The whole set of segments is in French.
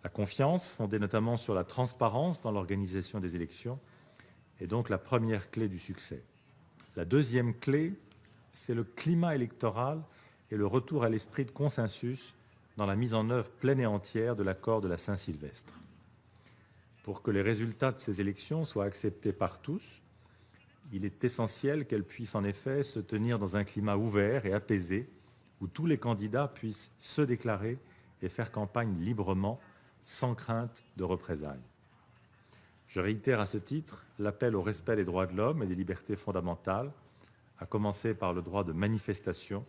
La confiance, fondée notamment sur la transparence dans l'organisation des élections, est donc la première clé du succès. La deuxième clé, c'est le climat électoral et le retour à l'esprit de consensus dans la mise en œuvre pleine et entière de l'accord de la Saint-Sylvestre. Pour que les résultats de ces élections soient acceptés par tous, il est essentiel qu'elles puissent en effet se tenir dans un climat ouvert et apaisé, où tous les candidats puissent se déclarer et faire campagne librement, sans crainte de représailles. Je réitère à ce titre l'appel au respect des droits de l'homme et des libertés fondamentales, à commencer par le droit de manifestation,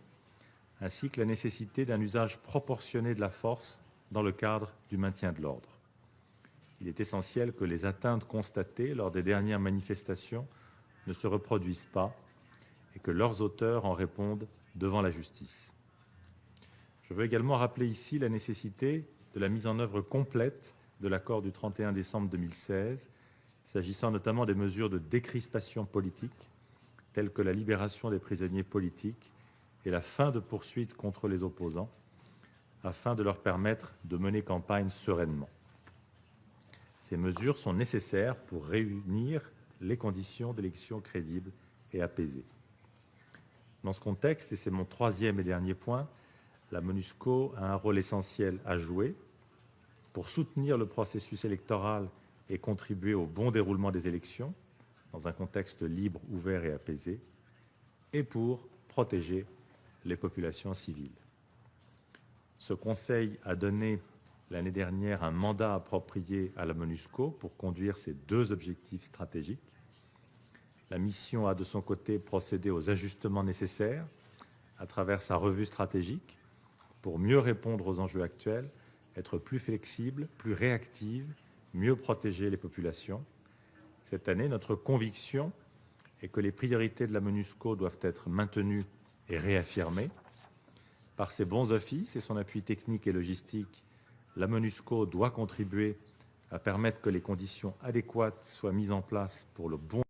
ainsi que la nécessité d'un usage proportionné de la force dans le cadre du maintien de l'ordre. Il est essentiel que les atteintes constatées lors des dernières manifestations ne se reproduisent pas et que leurs auteurs en répondent devant la justice. Je veux également rappeler ici la nécessité de la mise en œuvre complète de l'accord du 31 décembre 2016, s'agissant notamment des mesures de décrispation politique, telles que la libération des prisonniers politiques et la fin de poursuites contre les opposants, afin de leur permettre de mener campagne sereinement. Ces mesures sont nécessaires pour réunir les conditions d'élections crédibles et apaisées. Dans ce contexte, et c'est mon troisième et dernier point, la MONUSCO a un rôle essentiel à jouer pour soutenir le processus électoral et contribuer au bon déroulement des élections, dans un contexte libre, ouvert et apaisé, et pour protéger les populations civiles. Ce Conseil a donné l'année dernière un mandat approprié à la MONUSCO pour conduire ces deux objectifs stratégiques. La mission a de son côté procédé aux ajustements nécessaires à travers sa revue stratégique pour mieux répondre aux enjeux actuels, être plus flexible, plus réactive, mieux protéger les populations. Cette année, notre conviction est que les priorités de la MONUSCO doivent être maintenues et réaffirmées. Par ses bons offices et son appui technique et logistique, la MONUSCO doit contribuer à permettre que les conditions adéquates soient mises en place pour le bon